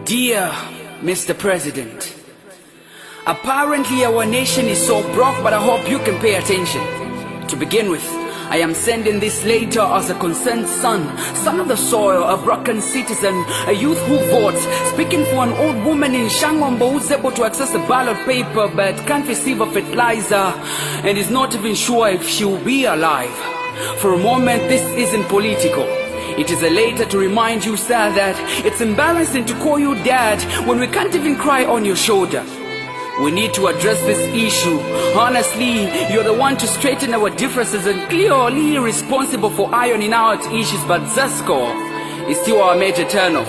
Dear Mr. President, apparently our nation is so broke, but I hope you can pay attention. To begin with, I am sending this letter as a concerned son of the soil, a broken citizen, a youth who votes, speaking for an old woman in Shangombo who's able to access a ballot paper but can't receive a fertilizer and is not even sure if she will be alive. For a moment, this isn't political. It is a letter to remind you, sir, that it's embarrassing to call you dad when we can't even cry on your shoulder. We need to address this issue. Honestly, you're the one to straighten our differences and clearly responsible for ironing out issues, but Zesco is still our major turnoff.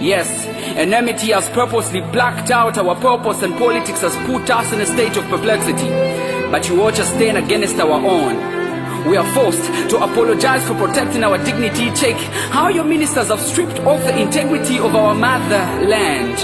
Yes, enmity has purposely blacked out our purpose and politics has put us in a state of perplexity. But you watch us stand against our own. We are forced to apologize for protecting our dignity. Check how your ministers have stripped off the integrity of our motherland.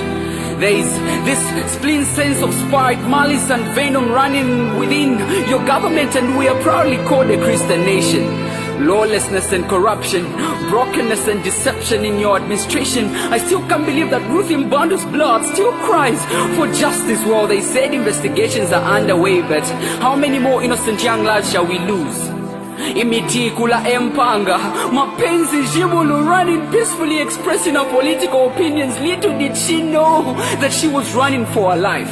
There is this spleen sense of spite, malice and venom running within your government, and we are proudly called a Christian nation. Lawlessness and corruption, brokenness and deception in your administration. I still can't believe that Ruth Mbandu's blood still cries for justice while they said investigations are underway. But how many more innocent young lives shall we lose? Imitikula empanga, mapenzi jibulu running peacefully expressing her political opinions. Little did she know that she was running for her life.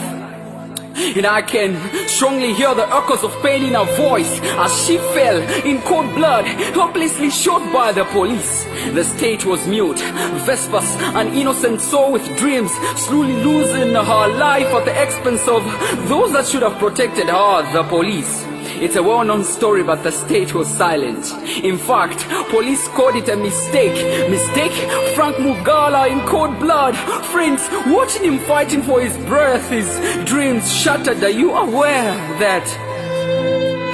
And I can strongly hear the echoes of pain in her voice as she fell in cold blood, helplessly shot by the police. The state was mute. Vespers, an innocent soul with dreams, slowly losing her life at the expense of those that should have protected her, the police. It's a well-known story, but the state was silent. In fact, police called it a mistake. Mistake? Frank Mugala in cold blood. Friends, watching him fighting for his breath, his dreams shattered. Are you aware that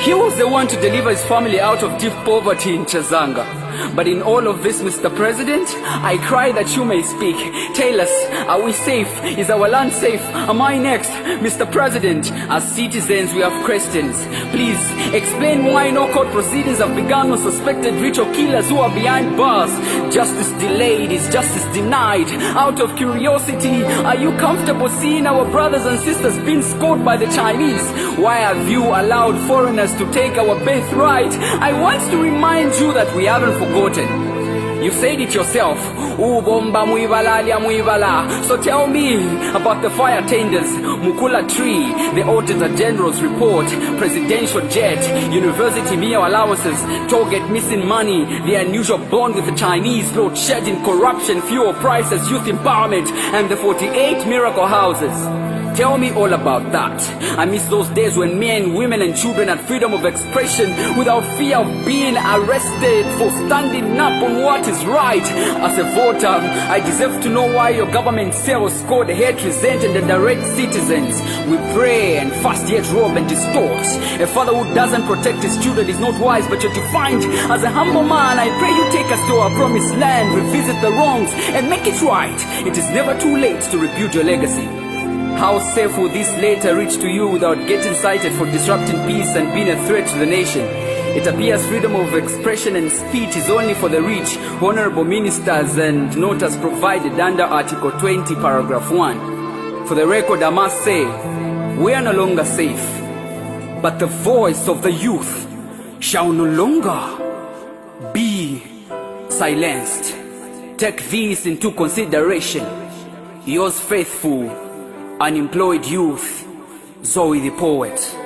he was the one to deliver his family out of deep poverty in Chazanga? But in all of this, Mr. President, I cry that you may speak. Tell us, are we safe? Is our land safe? Am I next? Mr. President, as citizens, we have questions. Please, explain why no court proceedings have begun on suspected ritual killers who are behind bars. Justice delayed is justice denied. Out of curiosity, are you comfortable seeing our brothers and sisters being scored by the Chinese? Why have you allowed foreigners to take our birthright? I want to remind you that we haven't forgotten. You said it yourself. Ubomba muibalalia muibala. So tell me about the fire tenders, Mukula tree, the Auditor General's report, presidential jet, university meal allowances, target missing money, the unusual bond with the Chinese, load shedding, corruption, fuel prices, youth empowerment, and the 48 miracle houses. Tell me all about that. I miss those days when men, women and children had freedom of expression without fear of being arrested for standing up on what is right. As a voter, I deserve to know why your government sells code hate, resent and direct citizens. We pray and fast yet rob and distort. A father who doesn't protect his children is not wise, but you're defined as a humble man. I pray you take us to our promised land, revisit the wrongs and make it right. It is never too late to rebuild your legacy. How safe will this letter reach to you without getting cited for disrupting peace and being a threat to the nation? It appears freedom of expression and speech is only for the rich, honorable ministers, and not as provided under Article 20, Paragraph 1. For the record, I must say, we are no longer safe, but the voice of the youth shall no longer be silenced. Take this into consideration. Yours faithful, unemployed youth, Zoe the poet.